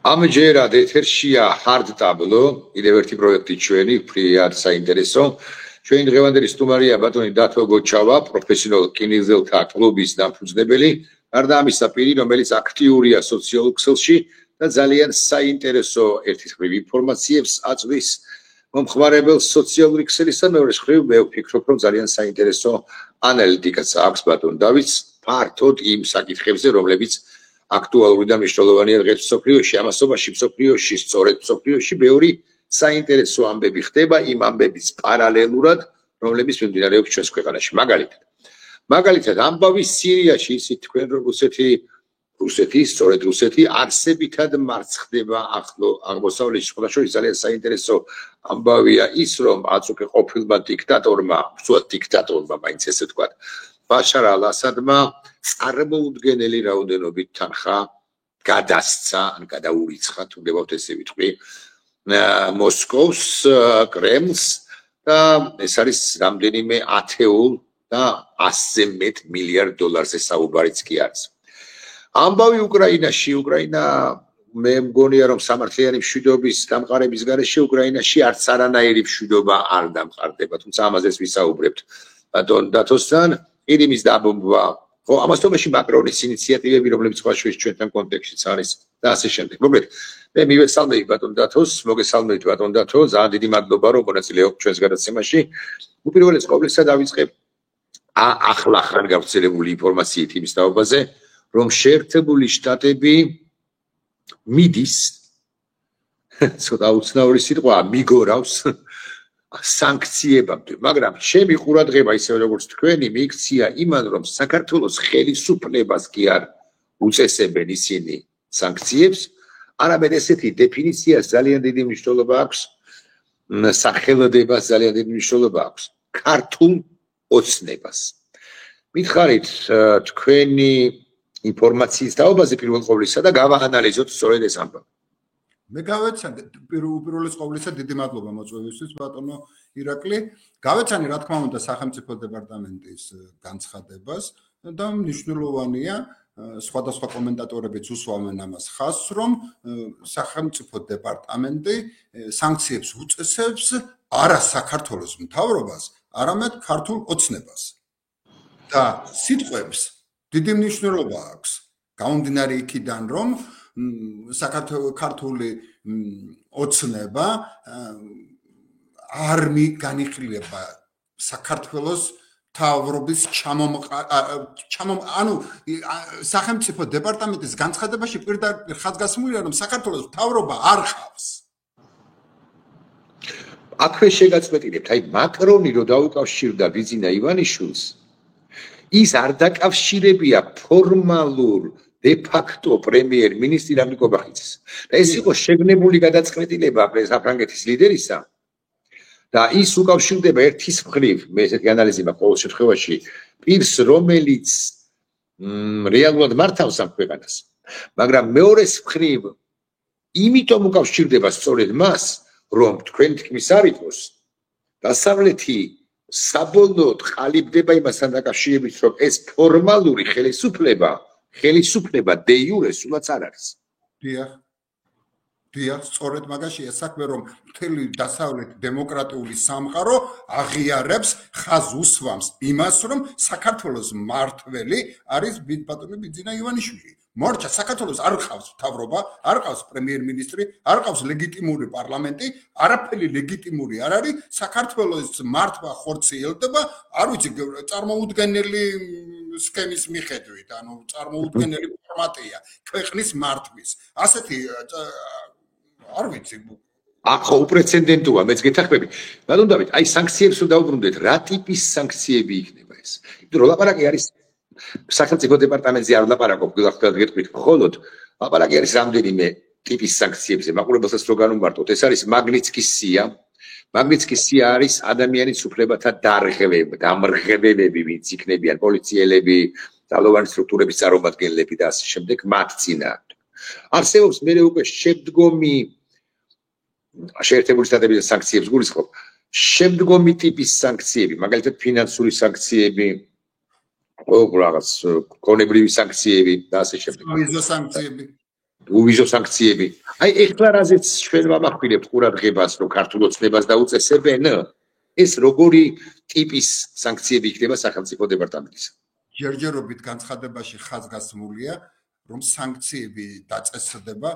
ამჯერად ეთერშია hard tableau, კიდევ ერთი პროექტი ჩვენი, ფრიად საინტერესო. ჩვენი დღევანდელი სტუმარია ბატონი დათო გოჩავა, პროფესიონალ რკინიგზელთა კლუბის დამფუძნებელი, გარდა ამისა პირი, რომელიც აქტიურია სოციალურ ქსელში და ძალიან საინტერესო ერთის მხრივ ინფორმაციებს აწვდის მომხმარებელს სოციალური ქსელისა, მეორე მხრივ მე ვფიქრობ, რომ ძალიან საინტერესო ანალიტიკაც აქვს ბატონ დავითს ფართოდ იმ საკითხებზე, რომლებიც აქტუალური და მნიშვნელოვანია დღეს მსოფლიოში, ამასობაში მსოფლიოში, სწორედ მსოფლიოში ბევრი საინტერესო ამბები ხდება იმ ამბების პარალელურად, რომლებიც მიმდინარეობს ჩვენს ქვეყანაში. მაგალითად, ამბავი სირიაში, ისიც თქვენ რომ რუსეთი, სწორედ რუსეთი არსებითად მარცხდება ახლო აღმოსავლეთში, შესაძლოა ძალიან საინტერესო ამბავია ის, რომ აწუხე ყოფილმა დიქტატორმა, უბრალოდ დიქტატორმა, მაინც ესე ვთქვათ, ბაშარ ალ-ასადმა წარმოუდგენელი რაოდენობით თანხა გადასცა, ან გადაურიცხა, თუ გებავთ ესე ვიტყვი, მოსკოვს, კრემლს და ეს არის რამდენიმე ათეულ და 100-ზე მეტ მილიარდ დოლარზე საუბარიც კი არის. ამბავი უკრაინაში, უკრაინა მე მგონია რომ სამართლიანი მშვიდობის დამყარების გარეშე უკრაინაში არც არანაირი მშვიდობა არ დამყარდება, თუმცა ამაზეც ვისაუბრებთ ბატონ დათოსთან. ირიმის დაბომბვა, ხო, ამასობაში მაკრონის ინიციატივები, რომლებიც ხვალ ჩვენთან კონტექსტშიც არის და ასე შემდეგ. მოკლედ, მე მივესალმები ბატონ დათოს, მოგესალმებით ბატონ დათო, ძალიან დიდი მადლობა რომ მონაწილეობთ ჩვენს გადაცემაში. უპირველეს ყოვლისა დავიწყებ ახლახან გავრცელებული ინფორმაციით იმის თაობაზე, რომ შეერთებული შტატები მიდის, ცოტა უცნაური სიტყვაა, მიგორავს სანქციებამდე, მაგრამ ჩემი ყურადღება ისე როგორც თქვენი მიიქცია იმან, რომ საქართველოს ხელისუფლებას კი არ უწესებენ ისინი სანქციებს, არამედ ესეთი დეფინიციას ძალიან დიდი მნიშვნელობა აქვს, სახელდებას ძალიან დიდი მნიშვნელობა აქვს, ქართულ ოცნებას. მითხარით თქვენი ინფორმაციის თაობაზე პირველ ყოვლისა და გავაანალიზოთ სწორედ ეს ამბავი. მე გავეცანი უპირველეს ყოვლისა დიდი მადლობა მოწვევისთვის ბატონო ირაკლი. გავეცანი რა თქმა უნდა სახელმწიფო დეპარტამენტის განცხადებას და მნიშვნელოვანია სხვადასხვა კომენტატორებიც უსვამენ ამას ხაზს, რომ სახელმწიფო დეპარტამენტი სანქციებს უწესებს არა საქართველოს მთავრობას, არამედ ქართულ ოცნებას. და სიტყვებს დიდი მნიშვნელობა აქვს. გამომდინარე იქიდან, რომ ქართული ოცნება არ განიხილება საქართველოს მთავრობის ანუ სახელმწიფო დეპარტამენტის განცხადებაში პირდაპირ ხაზგასმულია, რომ საქართველოს მთავრობა არ ყავს. აქვე შეგაწყვეტილებთ, აი მაკრონი რო დაუკავშირდა ბიძინა ივანიშვილს, ის არ დაკავშირებია ფორმალურ de-facto პრემიერ-მინისტრი რამიკო ბახიძეს. და ეს იყო შეგნებული გადაწყვეტილება საფრანგეთის ლიდერისა და ის უკავშირდება ერთის მხრივ, მე ესეთი ანალიზი მაქვს ყოველ შემთხვევაში, პირს, რომელიც რეალურად მართავს ამ ქვეყანას, მაგრამ მეორეს მხრივ იმიტომ უკავშირდება სწორედ მას, რომ თქვენ თქმის არ იყოს, დასავლეთი საბოლოოდ ყალიბდება იმასთან დაკავშირებით, რომ ეს ფორმალური ხელისუფლება de jure სულაც არ არის. დიახ, სწორედ მაგაშია საქმე, რომ მთელი დასავლეთ დემოკრატიული სამყარო აღიარებს, ხაზს უსვამს იმას, რომ საქართველოს მმართველი არის ბატონი ბიძინა ივანიშვილი. მორჩა საქართველოს არ ყავს მთავრობა, არ ყავს პრემიერ-მინისტრი, არ ყავს ლეგიტიმური პარლამენტი, არაფერი ლეგიტიმური არ არის, საქართველოს მართვა ხორციელდება, არ ვიცი, წარმოუდგენელი სქემის მიხედვით, ანუ წარმოუდგენელი ფორმატია ქვეყნის მართვის. ასეთი არ ვიცი. ახო უპრეცედენტოა, მეც გეთახმები. ბატონ დავით, აი სანქციებს რო დაუბრუნდეთ, რა ტიპის სანქციები იქნება ეს? იმიტომ რომ ლაპარაკი არის სახელმწიფო დეპარტამენტზე არ ვლაპარაკობ, გახსოვთ გეტყვით, მხოლოდ ლაპარაკი არის რამდენიმე ტიპის სანქციებზე, მაყურებელსაც რო განვმარტოთ, ეს არის მაგნიცკის სია. მაგნიცკის სია არის ადამიანის უფლებათა დამრღებელები, ვინც იქნებიან პოლიციელები, ძალოვანი სტრუქტურების წარმომადგენლები და ასე შემდეგ, მათ წინააღმდეგ. არსებობს მერე უკვე შემდგომი შეერთებული შტატების სანქციებს გულისხმობ, შემდგომი ტიპის სანქციები, მაგალითად ფინანსური სანქციები, რაღაც კონებრივი სანქციები და ასე შემდეგ. ვიზა სანქციები. უვიზო სანქციები. აი ეხლა რაზეც ჩვენ ვამახვილებთ ყურადღებას, რომ ქართულ ოცნებას დაუწესებენ, ეს როგორი ტიპის სანქციები იქნება სახელმწიფო დეპარტამენტის? ჯერჯერობით განცხადებაში ხაზგასმულია, რომ სანქციები დაწესდება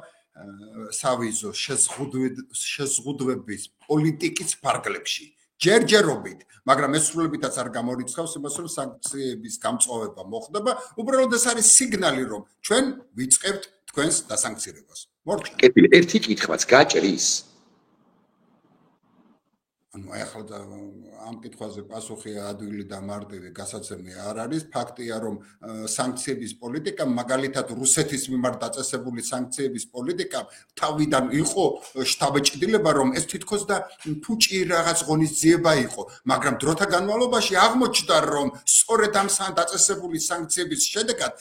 სავიზო შეზღუდვების პოლიტიკის ფარგლებში. ჯერჯერობით, მაგრამ ესრულებითაც არ გამორიცხავს იმას, რომ სანქციების გამწვავება მოხდება, უბრალოდ ეს არის სიგნალი, რომ ჩვენ ვიწყებთ თქვენს დასანქცირებას. მორჩა. კეთილი, ერთი კითხვაც გაჭრის. ანუ ახლა ამ კითხვაზე პასუხი ადვილი და მარტივი გასაცემი არ არის. ფაქტია, რომ სანქციების პოლიტიკა, მაგალითად რუსეთის მიმართ დაწესებული სანქციების პოლიტიკა თავიდან იყო შთაბეჭდილება, რომ ეს თითქოს და ფუჭი რაღაც ღონისძიება იყო, მაგრამ დროთა განმავლობაში აღმოჩნდა, რომ სწორედ ამ დაწესებული სანქციების შედეგად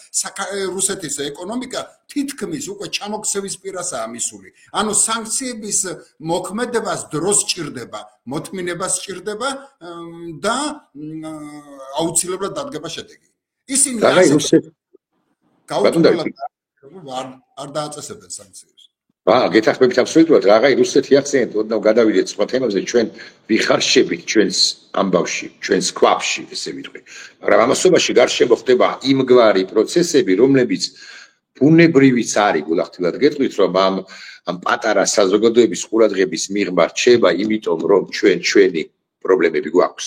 რუსეთის ეკონომიკა თითქმის უკვე ჩამოქცევის პირასაა მისული. ანუ სანქციების მოქმედებას დროს სჭირდება, მოთმინება სჭირდება და აუცილებლად დადგება შედეგი. ისინი არ დააწესებენ სანქციებს. გეთახმებით აბსოლუტურად, რაღაცა რუსეთი ახსენეთ, ოდნავ გადავიდეთ სხვა თემებზე, ჩვენ ვიხარშებით ჩვენს ამბავში, ჩვენს ქვაბში, ესე ვიტყვი. მაგრამ ამასობაში გარშემო ხდება იმგვარი პროცესები, რომლებიც ბუნებრივიც არის, გულახდილად გეტყვით, რომ ამ პატარა საზოგადოების ყურადღების მიღმა რჩება, იმიტომ რომ ჩვენი პრობლემები გვაქვს.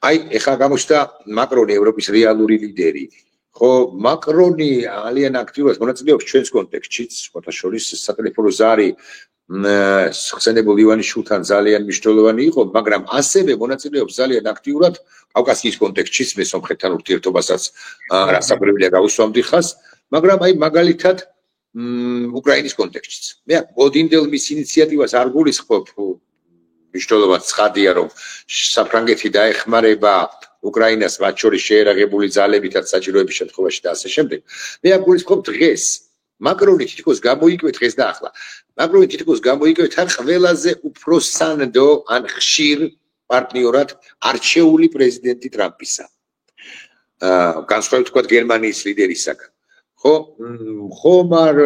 აი, ეხლა გამოჩნდა მაკრონი, ევროპის რეალური ლიდერი. ხო, მაკრონი ძალიან აქტიურად მონაწილეობს ჩვენს კონტექსტშიც, სხვათა შორის სატელეფონო ზარი ხსენებულ ივანიშვილთან ძალიან მნიშვნელოვანი იყო, მაგრამ ასევე მონაწილეობს ძალიან აქტიურად კავკასიის კონტექსტშიც, მე სომხეთთან ურთიერთობასაც რასაკვირველია გავუსვამდი ხას, მაგრამ აი მაგალითად უკრაინის კონტექსტშიც. მე ოდინდელ მის ინიციატივას არ გულისხმობ, მნიშვნელოვანი ცხადია, რომ საფრანგეთი დაეხმარება უკრაინას მათ შორის შეერაღებული ძალებითაც საჭიროების შემთხვევაში და ასე შემდეგ. მე არ გულისხმობ დღეს. მაკრონი თითქოს გამოიკვეთ დღეს და ახლა. მაკრონი თითქოს გამოიკვეთ ან ყველაზე უფრო სანდო ან ხშირ პარტნიორად არჩეული პრეზიდენტი ტრამპისა. განსხვავებით თქვა გერმანიის ლიდერისაგან. ხომ არ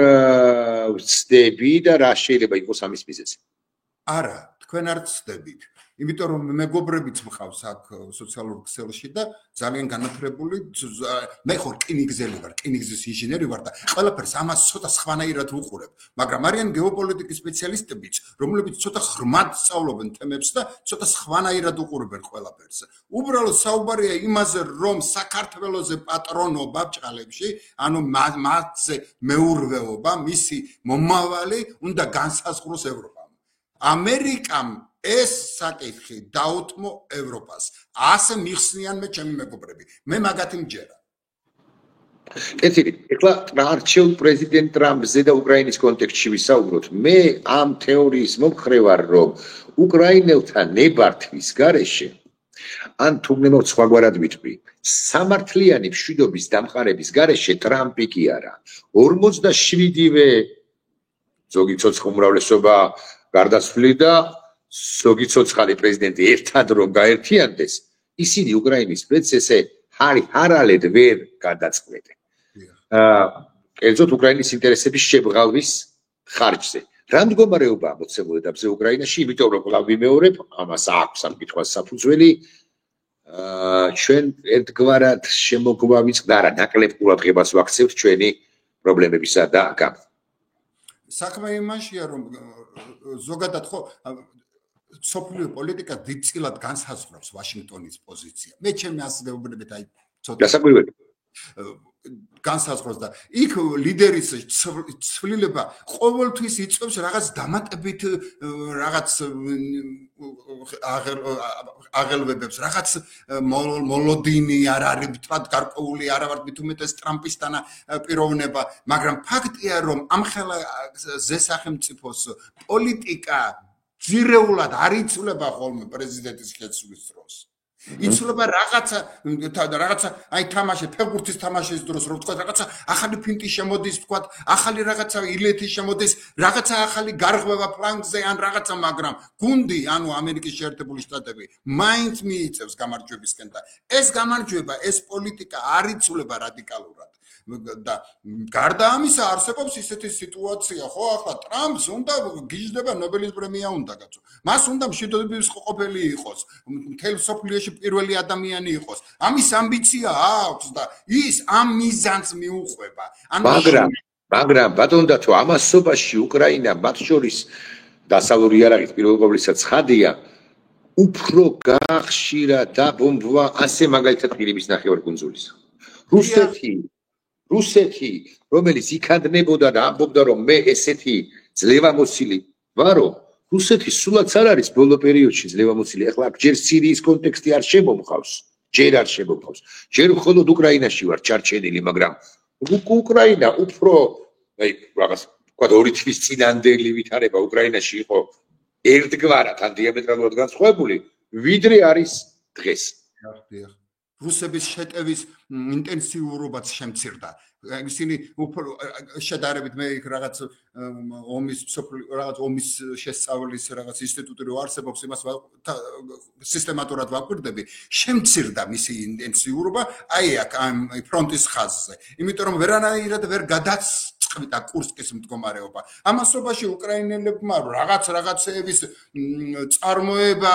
ვცდები და რა შეიძლება იყოს ამის მიზეზი? არა, თქვენ არ ვცდებით. იმიტომ რომ მეგობრებიც მყავს აქ სოციალურ ქსელში და ძალიან განათლებული, მე ხო რკინიგზელი ვარ, რკინიგზის ინჟინერი ვარ და ყველაფერს ამას ცოტა სხვანაირად ვუყურებ, მაგრამ არიან გეოპოლიტიკის სპეციალისტებიც, რომლებიც ცოტა ღრმად სწავლობენ თემებს და ცოტა სხვანაირად უყურებენ ყველაფერს. უბრალოდ საუბარია იმაზე, რომ საქართველოზე პატრონობა ბჭყალებში, ანუ მათზე მეურვეობა, მისი მომავალი უნდა განსაზღვროს ევროპამ. ამერიკამ ეს საკითხი დაუთმო ევროპას. ასე მიხსნიან მე ჩემი მეგობრები. მე მაგათი მჯერა. კეთილი, ეხლა არჩეულ პრეზიდენტ ტრამპზე და უკრაინის კონტექსტში ვისაუბროთ. მე ამ თეორიის მომხრე ვარ, რომ უკრაინელთა ნებართვის გარეშე ან თუნდაც სხვაგვარად ვიტყვი, სამართლიანი მშვიდობის დამყარების გარეშე ტრამპი კი არა. 47-ვე ზოგი ცოცხლ უმრავლესობა გარდაცვლილი და ზოგი ცოცხალი პრეზიდენტი ერთად რომ გაერთიანდეს, ისინი უკრაინის პრეზიდენტს ესე ჰარალედ ვერ გადაწყვეტენ. კერძოდ უკრაინის ინტერესების შებრალვის ხარჯზე. რა მდგომარეობაა მოცემულ ეტაპზე უკრაინაში, იმიტომ რომ კვლავ ვიმეორებ, ამას აქვს ამ კითხვას საფუძველი. ჩვენ ერთგვარად შემოგვავიწყდა და არა ნაკლებ ყურადღებას ვაქცევთ ჩვენი პრობლემებისა და გამო. საქმე იმაშია, რომ ზოგადად ხო სოფლიო პოლიტიკა დიდწილად განსაზღვრავს ვაშინგტონის პოზიცია. მე ჩემი ასწავლებლებით აი ცოტა გასაკვირველი განსაზღვრავს და იქ ლიდერის ცვლილება ყოველთვის იწვევს რაღაც დამატებით რაღაც აღელვებებს, რაღაც მოლოდინი არ არის თქვა გარკვეული არა ვარ მით უმეტეს ტრამპისთან პიროვნება, მაგრამ ფაქტია რომ ამხელა ზესახელმწიფოს პოლიტიკა ძირეულად არ იცვლება ხოლმე პრეზიდენტის შეცვლის დროს. იცვლება რაღაცა აი თამაში ფეხბურთის თამაშის დროს რომ თქვა რაღაცა ახალი ფინტი შემოდის თქვა ახალი რაღაცა ილეთი შემოდის რაღაცა ახალი გარღვევა ფლანგზე ან რაღაცა მაგრამ გუნდი ანუ ამერიკის შეერთებული შტატები მაინც მიიწევს გამარჯვებისკენ და ეს გამარჯვება ეს პოლიტიკა არ იცვლება რადიკალურად და გარდა ამისა არსებობს ისეთი სიტუაცია, ხო, ახლა ტრამპს უნდა გიждდება ნობელის პრემია უნდა გაწო. მას უნდა მშვიდობის ყოფილი იყოს, მთელ სოფლიოში პირველი ადამიანი იყოს. ამის ამბიცია აქვს და ის ამ მიზანს მიუყვება. მაგრამ ბატონო დათო, ამასობაში უკრაინა მათ შორის დასავლური იარაღით პირველ ყოვლისა ცხადია, უფრო გახშირა დაბომბვა ასე მაგალითად ყირიმის ნახევარკუნძულის. რუსეთი, რომელიც იქადნებოდა და ამბობდა, რომ მე ესეთი ძლევამოსილი ვარო, რუსეთი სულაც არ არის ბოლო პერიოდში ძლევამოსილი. ახლა ჯერ სირიის კონტექსტი არ შემომხავს, ჯერ მხოლოდ უკრაინაში ვარ ჩარჩენილი, მაგრამ უკრაინა უფრო რაღაც თქვა ორი თვის წინანდელი ვითარება უკრაინაში იყო ერთგვარად ან დიამეტრალურად განსხვავებული, ვიდრე არის დღეს. რუსების შეტევის ინტენსიურობაც შემცირდა. ისინი უფრო შედარებით მე რაღაც ომის შესწავლის რაღაც ინსტიტუტი რო არსებობს, იმას სისტემატურად ვაკვირდები, შემცირდა მისი ინტენსიურობა აი აქ ამ ფრონტის ხაზზე. იმიტომ რომ ვერანაირად ვერ გადაწყვიტა კურსკის მდგომარეობა. ამასობაში უკრაინელებმა რაღაცეების წარმოება,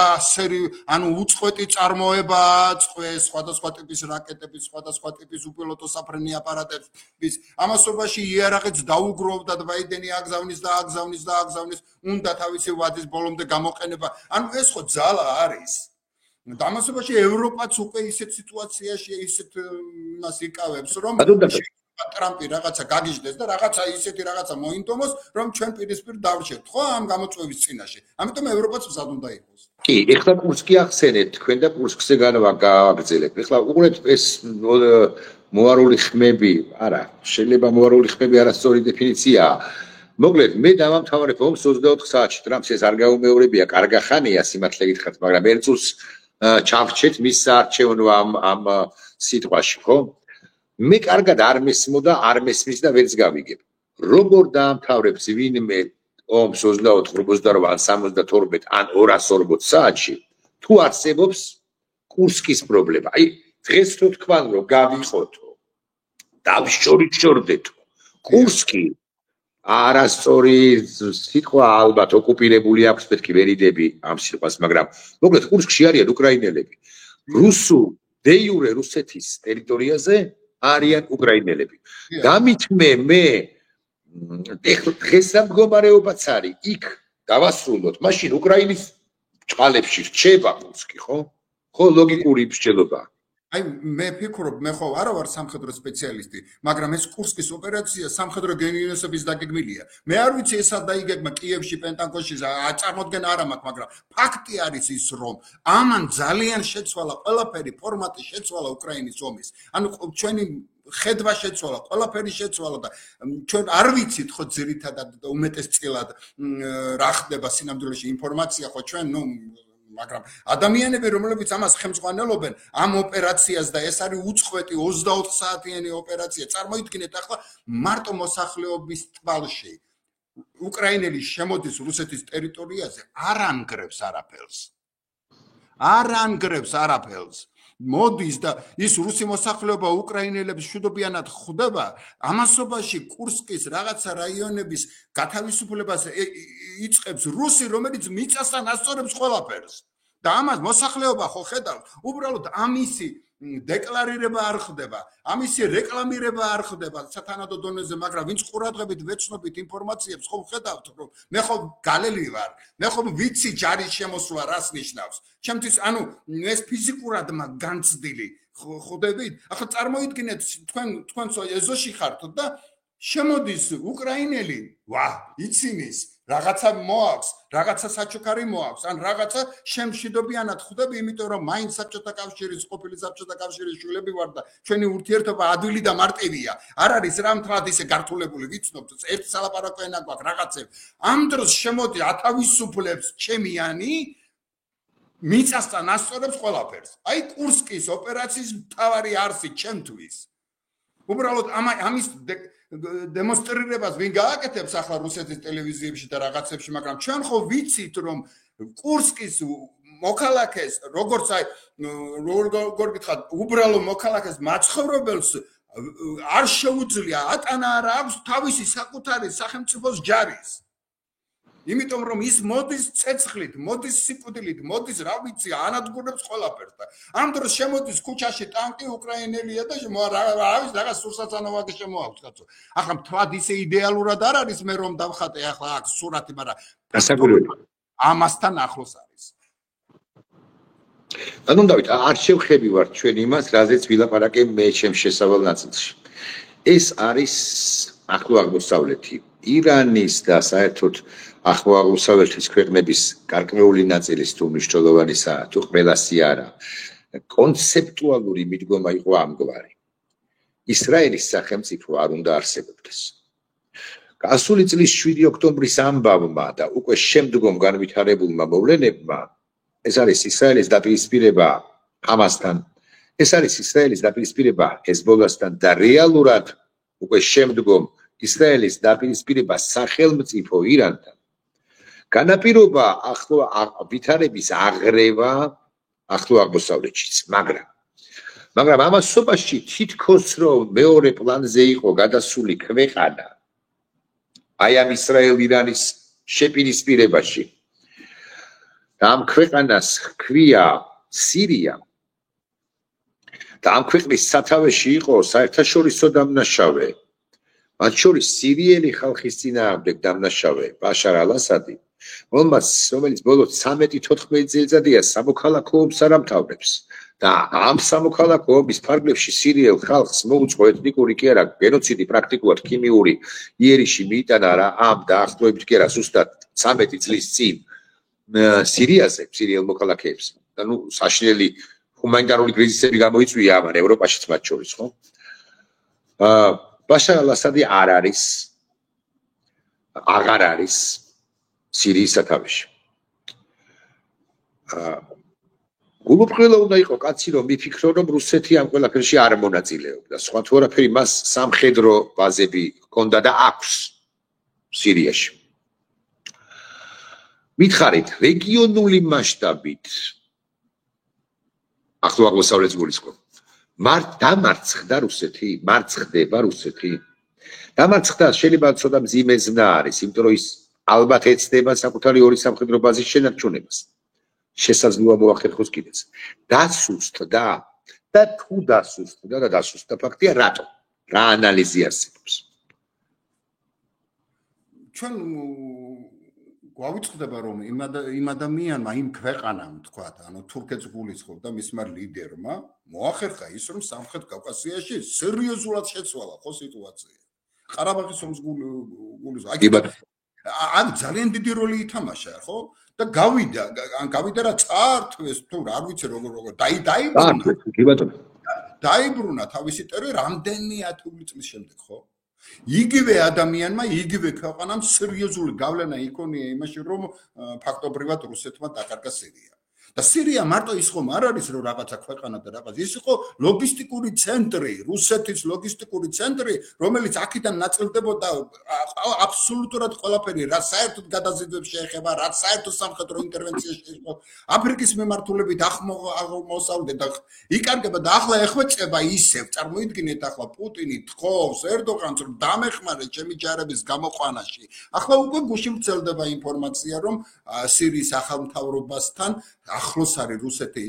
ანუ უწყვეტი წარმოება წყვეს სხვადასხვა ტიპის რაკეტების, სხვადასხვა ტიპის უპილოტო საფრენი აპარატების. ამასობაში იარაღიც დაუგროვდა ბაიდენი აგზავნის, უნდა თავისი ვადის ბოლომდე გამოყენება. ანუ ეს ხო ძალა არის. ამასობაში ევროპაც უკვე ისეთ სიტუაციაში ისეთ მას იკავებს, რომ ტრამპი რაღაცა გაგიჟდეს და რაღაცა ისეთი რაღაცა მოინდომოს, რომ ჩვენ პირისპირ დავრჩეთ, ხო, ამ გამოწვევის წინაშე. ამიტომ ევროპაც მზად უნდა იყოს. კი, ეხლა კურსკი ახსენეთ თქვენ და კურსკზე გავაგრძელებ. ეხლა უყურეთ ეს მოარული ხმები, არა, შეიძლება მოარული ხმები არასწორი დეფინიციაა. მოკლედ, მე დავამთავრებ ომს 24 საათში. ტრამპს ეს არ გაუმეორებია, კარგა ხანია სიმართლე გითხრათ, მაგრამ ერთ წუთს ჩავრჩეთ მის საარჩევნო ამ სიტყვაში, ხო? მე კარგად არ მესმოდა, არ მესმის და ვერც გავიგებ. როგორ დაამთავრებს ვინმე ომს 24, 48, ან 72, ან 240 საათში, თუ არსებობს კურსკის პრობლემა. აი, დღეს თუ თქვან რომ გავიყოთო, დავშორიდეთო. კურსკი არასწორი სიტყვა ალბათ ოკუპირებული აქვს, მეთქი ვერიდები ამ სიტყვას, მაგრამ მოკლედ კურსკში არიან უკრაინელები. დე იურე რუსეთის ტერიტორიაზე არიან უკრაინელები. დამითმე მე დღეს ამ მდგომარეობაც არის, იქ დავასრულოთ, მაშინ უკრაინის წყალებში რჩება კურსკი, ხო? ხო, ლოგიკური მსჯელობაა. აი მე ფიქრობ, მე ხო არა ვარ სამხედრო სპეციალისტი, მაგრამ ეს კურსკის ოპერაცია სამხედრო გენიოსების დაგეგმილია. მე არ ვიცი ეს დაიგეგმა კიევში, პენტაგონში, წარმოდგენა არ მაქვს, მაგრამ ფაქტი არის ის, რომ ამან ძალიან შეცვალა ყველაფერი, ფორმატი შეცვალა უკრაინის ომის. ანუ ჩვენი ხედვა შეცვალა, ყველაფერი შეცვალა და ჩვენ არ ვიცით ხო ძირითადად უმეტესწილად რა ხდება სინამდვილეში ინფორმაცია ხო ჩვენ მაგრამ ადამიანები რომლებიც ამას ხელმძღვანელობენ ამ ოპერაციას და ეს არის უწყვეტი 24 საათიანი ოპერაცია წარმოიდგინეთ ახლა მარტო მოსახლეობის თვალში უკრაინელი შემოდის რუსეთის ტერიტორიაზე არ ანგრევს არაფერს მოდის და ის რუსი მოსახლეობა უკრაინელების მშვიდობიანად ხვდება ამასობაში კურსკის რაღაცა რაიონების გათავისუფლებას იწყებს რუსი რომელიც მიწასთან ასწორებს ყველაფერს და ამას მოსახლეობა ხო ხედავს უბრალოდ ამისი დეკლარირება არ ხდება ამისი რეკლამირება არ ხდება სათანადო დონეზე მაგრამ ვინც ყურადღებით ვეცნობით ინფორმაციებს ხო ხედავთ რომ მე ხო გალელი ვარ მე ხო ვიცი ჯარის შემოსვლა რას ნიშნავს ჩემთვის ანუ ეს ფიზიკურად განცდილი ხვდებით ახლა წარმოიდგინეთ თქვენ ეზოში ხართ და შემოდის უკრაინელი ვა იცინის რაღაცა მოაქვს, რაღაცა საჩუქარი მოაქვს, ან რაღაცა შემშვიდობიანად ხვდები, იმიტომ რომ მაინც საბჭოთა კავშირის ყოფილი საბჭოთა კავშირის შვილები ვარ და ჩვენი ურთიერთობა ადვილი და მარტივია. არ არის რამთრად ისე გართულებული ვიცნობთ, ერთი სალაპარაკო ენა გვაქვს რაღაცებს. ამ დროს შემოდი ათავისუფლებს ჩემიანი მიწასთან ასწორებს ყველაფერს. აი კურსკის ოპერაციის მთავარი არსი ჩემთვის. უბრალოდ ამის დემონსტრირებას ვინ გააკეთებს ახლა რუსეთის ტელევიზიებში და რაღაცებში, მაგრამ ჩვენ ხო ვიცით რომ კურსკის მოქალაქეს, როგორც აი როგორ გითხრათ, უბრალო მოქალაქეს მაცხოვრებელს არ შეუძლია ატანა არა აქვს თავისი საკუთარი სახელმწიფოს ჯარის. იმიტომ რომ ის მოდის ცეცხლით, მოდის სიკვდილით, მოდის რა ვიცი, ანადგურებს ყველაფერს და ამ დროს შემოდის ქუჩაში ტანკი უკრაინელია და არის რაღაც სურსათანოვაკი შემოაქვს კაცო. ახლა თქვა ისე იდეალურად არ არის მე რომ დავხატე ახლა აქ სურათი, მაგრამ გასაგებია. ამასთან ახლოს არის. ანუ დავით, არ შევხები ვარ ჩვენ იმას, რაზეც ვილაპარაკე მე ჩემს შესავალ ნაწილში. ეს არის ახლო აღმოსავლეთი, ირანის და საერთოდ ახლო აღმოსავლეთის ქვეყნების გარკვეული ნაწილის თუ მნიშვნელოვანისა თუ ყველასი არა. კონცეპტუალური მიდგომა იყო ამგვარი. ისრაელის სახელმწიფო არ უნდა არსებობდეს. გასული წლის 7 ოქტომბრის ამბავმა და უკვე შემდგომ განვითარებულმა მოვლენებმა ეს არის ისრაელის დაპირისპირება ჰამასთან, ეს არის ისრაელის დაპირისპირება ჰეზბოლასთან და რეალურად უკვე შემდგომ ისრაელის დაპირისპირება სახელმწიფო ირანთან. განაპირობა ახლო ვითარების აღრევა ახლო აღმოსავლეთშიც, მაგრამ ამასობაში თითქოს რომ მეორე პლანზე იყო გადასული ქვეყანა აი ამ ისრაელ-ირანის შეპირისპირებაში. და ამ ქვეყანას ჰქვია სირია. და ამ ქვეყნის სათავეში იყო საერთაშორისო დამნაშავე, მათ შორის სირიელი ხალხის წინააღმდეგ დამნაშავე ბაშარ ალ-ასადი, რომელიც ბოლო 13-14 წელიწადია სამოქალაქო ომს არ ამთავრებს. და ამ სამოქალაქო ომის ფარგლებში სირიელ ხალხს მოუწყო ეთნიკური კი არა, გენოციდი პრაქტიკულად ქიმიური იერიში მიიტანა რა ამ დაახლოებით კი არა, ზუსტად 13 წლის წინ სირიაზე, სირიელ მოქალაქეებს. და ნუ საშინელი ჰუმანიტარული კრიზისები გამოიწვია ამან ევროპაშიც მათ შორის, ხო? ბაშარ ალ-ასადი აღარ არის სირიის სათავეში. გულუბრყვილო უნდა იყო კაცი რომ მიფიქრო რომ რუსეთი ამ ყველაფერში არ მონაწილეობდა. სხვა თუ არაფერი მას სამხედრო ბაზები ჰქონდა და აქვს სირიაში. მითხარით, რეგიონული მასშტაბით ახლო აღმოსავლეთს გულისხმობ. დამარცხდა რუსეთი, მარცხდება რუსეთი. დამარცხდა შეიძლება ცოტა მძიმე ზნა არის, იმიტომ რომ ის ალბათ ეცდება საკუთარი ორი სამხედრო ბაზის შენარჩუნებას. შესაძლოა მოახერხოს კიდეც. დასუსტდა და თუ დასუსტდა და დასუსტდა ფაქტია რატო? რა ანალიზი არსებობს? ჩვენ გვავიწყდება რომ იმ ადამიანმა, იმ ქვეყანამ თქვათ, ანუ თურქეთს გულისხმობდა მისმა ლიდერმა, მოახერხა ის რომ სამხრეთ კავკასიაში სერიოზულად შეცვალა ხო სიტუაცია. ყარაბაღის ომს გულისხმობდა. ან ძალიან დიდი როლი ითამაშა, ხო? და გავიდა რა წართვეს თუ არ ვიცი როგორ დაიბრუნა თავისი ტერი რამდენი ათეული წლის შემდეგ, ხო? იგივე ადამიანმა, იგივე ქვეყანამ სერიოზული გავლენა იქონია იმაში, რომ ფაქტობრივად რუსეთმა დაკარგა სირია. და სირია მარტო ის ხომ არ არის რომ რაღაცა ქვეყანა და რაღაც ის იყო ლოგისტიკური ცენტრი, რუსეთის ლოგისტიკური ცენტრი, რომელიც აქედან ნაწილდებოდა აბსოლუტურად ყველაფერი, რაც საერთოდ გადაზიდვებს შეეხება, რაც საერთოდ სამხედრო ინტერვენციას შეეხება, აფრიკის მიმართულებით აღმოსავლეთ და იკარგება და ახლა ეხვეწება ისევ, წარმოიდგინეთ ახლა პუტინი თხოვს ერდოღანს რომ დამეხმარეს ჩემი ჯარების გამოყვანაში. ახლა უკვე გუში მცელდება ინფორმაცია რომ სირიის ახალ მთავრობასთან ახლოს არის რუსეთი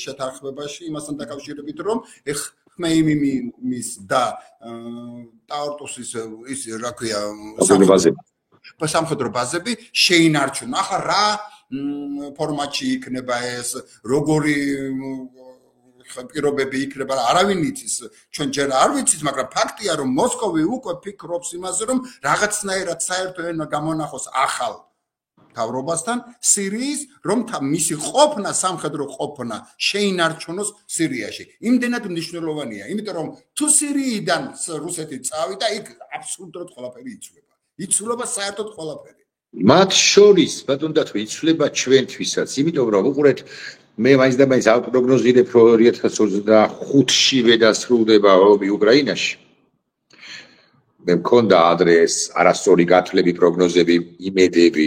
შეთანხმებაში იმასთან დაკავშირებით რომ ხმეიმიმის და ტაორტუსის ის რა ქვია სამხედრო ბაზები შეინარჩუნა. ახლა რა ფორმატში იქნება ეს, როგორი პირობები იქნება, არავინ იცის, ჩვენ ჯერ არ ვიცით, მაგრამ ფაქტია რომ მოსკოვი უკვე ფიქრობს იმაზე რომ რაღაცნაირად საერთო ენა გამონახოს ახალ მთავრობასთან სირიის, რომ მისი ყოფნა, სამხედრო ყოფნა შეინარჩუნოს სირიაში. იმდენად მნიშვნელოვანია, იმიტომ რომ თუ სირიიდან რუსეთი წავიდა, იქ აბსოლუტურად ყველაფერი იცვლება. იცვლება საერთოდ ყველაფერი. მათ შორის, ბატონ დათო, იცვლება ჩვენთვისაც, იმიტომ რომ უყურეთ, მე მაინც და მაინც ავპროგნოზირებ, რომ 2025-შივე დასრულდება ომი უკრაინაში. მე მქონდა ადრე ეს არასწორი გათვლები, პროგნოზები, იმედები,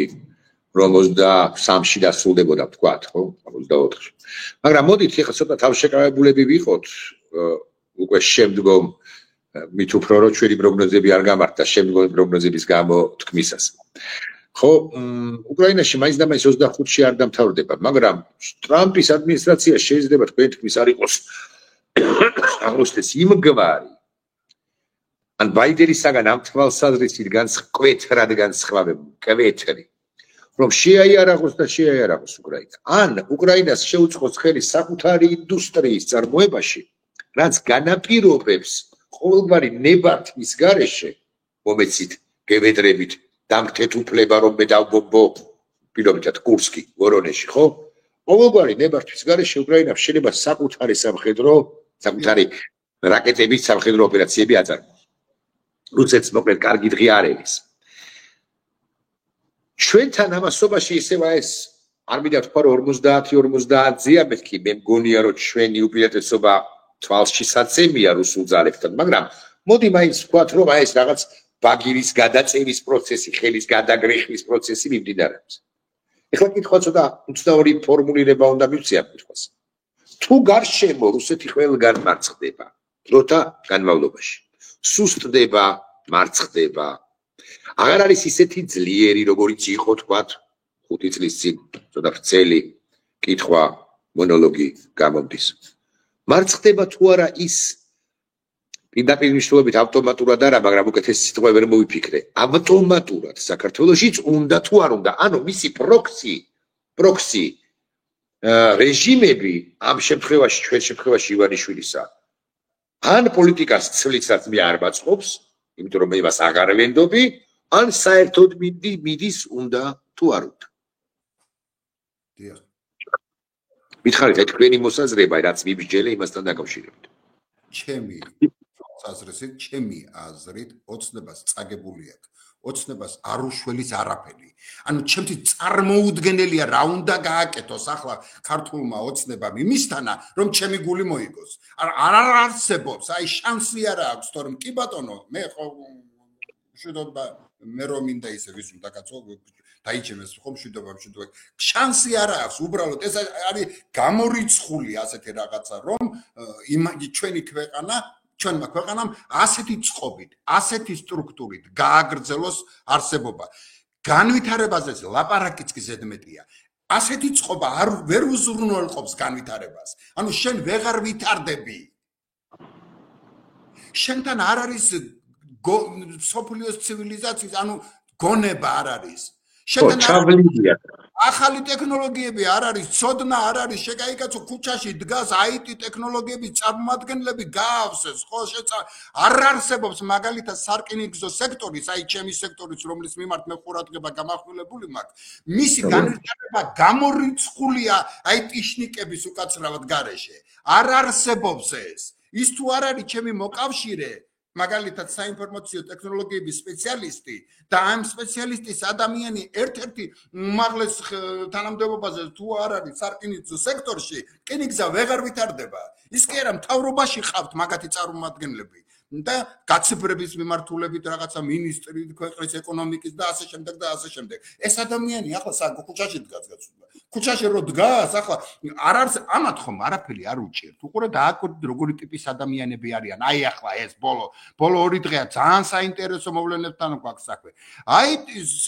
რომ 23-ში დასრულდებოდა, თქვათ, ხო? 24-ში. მაგრამ მოდით ახლა ცოტა თავშეკავებულები ვიყოთ უკვე შემდგომ მით უფრო რომ ჩვენი პროგნოზები არ გამართდა შემდგომი პროგნოზების გამო თქმისას. ხო, უკრაინაში მაინც და მაინც 25-ში არ დამთავრდება, მაგრამ ტრამპის ადმინისტრაცია შეიძლება თქვენ თქმის არ იყოს აღმოჩნდეს იმგვარი ან ბაიდენისაგან ამ თვალსაზრისით განსხვავებად განსხვავებული კვეთრი რომ შეაიარაღოს და შეაიარაღოს უკრაინა. ან უკრაინას შეუწყოს ხელი საკუთარი ინდუსტრიის წარმოებაში, რაც განაპირობებს ყოველგვარი ნებართვის გარეშე, მომეცით, გევედრებით, დამქთეთუფლება, რომ მე დავბომბო, პირობითად კურსკი, ვორონეში, ხო? ყოველგვარი ნებართვის გარეშე უკრაინამ შეიძლება საკუთარი საკუთარი რაკეტების სამხედრო ოპერაციები აწარმოოს. რუსეთს მოკლედ კარგი დღე არ ელის. ჩვენთან ამასობაში ისევა ეს არ მინდა თქვა რომ 50-50-ზეა მეთქი მე მგონია რომ ჩვენი უპირატესობა თვალში საცემია რუსულ ძალებთან მაგრამ მოდი მაინც ვთქვათ რომ აი ეს რაღაც ბაგირის გადაწევის პროცესი ხელის გადაგრეხვის პროცესი მიმდინარეობს ეხლა კითხვა ცოტა უცნაური ფორმულირება უნდა მივცე ამ კითხვას თუ გარშემო რუსეთი ყველგან მარცხდება დროთა განმავლობაში სუსტდება მარცხდება აღარ არის ისეთი ძლიერი როგორიც იყო თქვათ 5 წლის წინ ცოტა ვრცელი კითხვა მონოლოგი გამომდის მარცხდება თუ არა ის პირდაპირ მნიშვნელობით ავტომატურად არა მაგრამ უკეთესი სიტყვა ვერ მოვიფიქრე ავტომატურად საქართველოშიც უნდა თუ არ უნდა ანუ მისი პროქსი რეჟიმები ამ შემთხვევაში ჩვენ შემთხვევაში ივანიშვილისა ან პოლიტიკას ცვლისას მე არ მაწყობს იმიტომ რომ მე მას აღარ ვენდობი ან საერთოდ მიდის უნდა თუ არ უნდა დიახ მითხარით ეს თქვენი მოსაზრება რაც მიბიჯელე იმასთან დაკავშირებით ჩემი აზრით ოცნებას წაგებული აქვს ოცნებას არ უშველის არაფერი ანუ ჩემთვის წარმოუდგენელია რა უნდა გააკეთოს ახლა ქართულმა ოცნებამ იმისთანა რომ ჩემი გული მოიგოს არ არსებობს აი შანსი არა აქვს თორემ კი ბატონო მე მშვიდობა მე რომ მინდა ისე ვის უნდა კაცო დაიჭერეს ხომ მშვიდობა შანსი არა აქვს უბრალოდ ეს არის გამორიცხული ასეთი რაღაცა რომ ჩვენი ჩვენმა ქვეყანამ ასეთი წყობით ასეთი სტრუქტურით გააგრძელოს არსებობა განვითარებაზე ლაპარაკიც კი ზედმეტია ასეთი წყობა ვერ უზრუნველყოფს განვითარებას ანუ შენ ვეღარ ვითარდები შენთან არ არის სოფლიოს ცივილიზაციის ანუ გონება არ არის ჩავლილია ახალი ტექნოლოგიები არ არის ცოდნა არ არის შეგაიკაცო ქუჩაში დგას IT ტექნოლოგიების წარმომადგენლები გაავსეს ხო არ არსებობს მაგალითად სარკინიგზო სექტორის აი ჩემი სექტორის რომლის მიმართ მე ყურადღება გამახვილებული მაქვს მისი განვითარება გამორიცხულია IT-შნიკების უკაცრავად გარეშე არ არსებობს ის თუ არ არის ჩემი მოკავშირე მაგალითად საინფორმაციო ტექნოლოგიების სპეციალისტი და ამ სპეციალისტის ადამიანი ერთ-ერთი უმაღლეს თანამდებობაზე თუ არ არის სარკინიგზო სექტორში რკინიგზა ვეღარ ვითარდება ის კი არა მთავრობაში ხავთ მაგათი წარმომადგენლები და გაცებრების მიმართულებით რაღაცა მინისტრი ქვეყნის ეკონომიკის და ასე შემდეგ ეს ადამიანი ახლა ქუჩაში დგას ქუჩაში რო დგას ახლა არ არის ამათ ხომ არაფერი არ უჭერთ უყურე დააკვირდით როგორი ტიპის ადამიანები არიან აი ახლა ეს ბოლო 2 დღეა ძალიან საინტერესო მოვლენებთან გვაქვს საქმე აი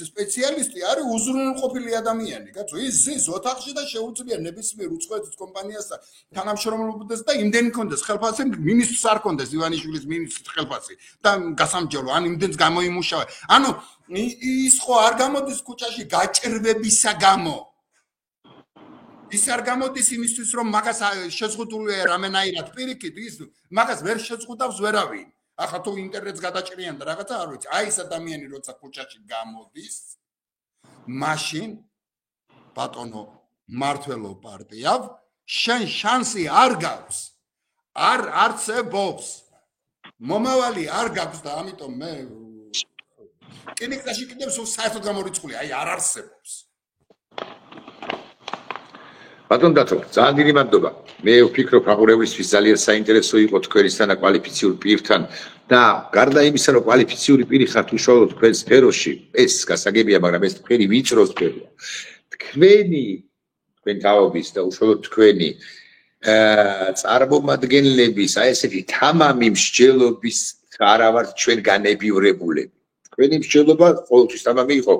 სპეციალისტი არის უზრუნველყოფილი ადამიანი კაცო ის ზის ოთახში და შეუძლია ნებისმიერ უცხოეთის კომპანიასთან თანამშრომლობდეს და იმდენი კონდეს ხელფასი მინისტრს არ კონდეს ივანიშვილის მინისტრის ხელფასი და გასამჯელო ან იმდენს გამოიმუშავა ანუ ის ხო არ გამოდის ქუჩაში გაჭრვებისა გამო ის არ გამოდის იმისთვის რომ მაგას შეზღუდული რამენაირად პირიქით ის მაგას ვერ შეზღუდავს ვერავინ ახლა თუ ინტერნეტს გადაჭრიან და რაღაცა არ ვიცი აი ეს ადამიანი როცა ქუჩაში გამოდის მაშინ ბატონო მართველო პარტია შენ შანსი არ გაქვს არ არსებობს მომავალი არ გაქვს და ამიტომ მე კინიკაში კიდევ საერთოდ გამორიცხული აი არ არსებობს ბატონ დათო, ძალიან დიდი მადლობა. მე ვფიქრობ, აღურევლისთვის ძალიან საინტერესო იყო თქვენისთან და კვალიფიციურ პირთან და გარდა იმისა, რომ კვალიფიციური პირი ხართ უშუალოდ თქვენ სფეროში, ეს გასაგებია, მაგრამ ეს თქვენი ვიწრო სფეროა. თქვენ თაობის და უშუალოდ თქვენი წარმომადგენლების, აი ესეთი თამამი მსჯელობის არა ვართ ჩვენ განებივრებულები. Თქვენი მსჯელობა ყოველთვის თამამი იყო,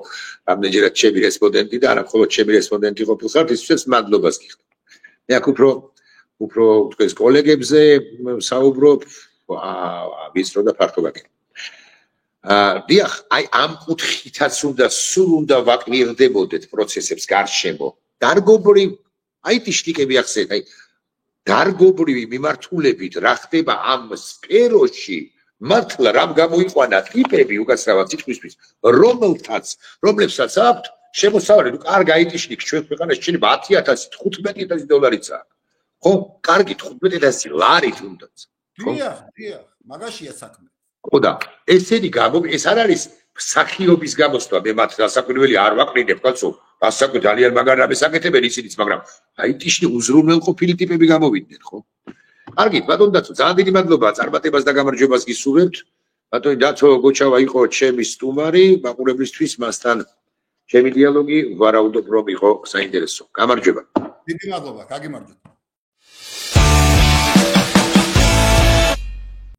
რამდენჯერაც ჩემი რესპონდენტი და არა მხოლოდ ჩემი რესპონდენტი ყოფილხართ, ისიც მადლობას გიხდით. მე აქ უფრო თქვენს კოლეგებზე საუბრობ, ვისრო და ფართო გაკეთებ. დიახ, აი ამ კუთხითაც სულ უნდა ვაკვირდებოდეთ პროცესებს გარშემო. დარგობრივ, აი ტიშტიკები ახსენეთ, აი დარგობრივი მიმართულებით რა ხდება ამ სფეროში, მართლა რამ გამოიყვანა ტიპები უკაცრავად სიტყვისთვის, რომლებსაც აქვთ შემოსავალი, კარგი აი ტიშტიკი ჩვენ ქვეყანაში შეიძლება 10,000, 15,000 დოლარიცაა. ხო, კარგი 15,000 ლარი თუნდაც. დიახ, მაგაშია საქმე. ხო და ესენი ეს არ არის სახიობის გამოსვლა, მე მათ დასაკვირველი არ ვაკრინებ, კაცო, დასაკვირველი ძალიან მაგარ რამეს აკეთებენ ისინიც, მაგრამ აი ტიშტი უზრუნველყოფილი ტიპები გამოვიდნენ, ხო? კარგი, ბატონ დაცო, ძალიან დიდი მადლობა წარმატებას და გამარჯვებას გისურვებთ. ბატონი დაცო გოჩავა იყო ჩემი სტუმარი, მაყურებლისთვის მასთან ჩემი დიალოგი ვარაუდობ რომ იყო საინტერესო. გამარჯვება. დიდი მადლობა, გაგიმარჯვეთ.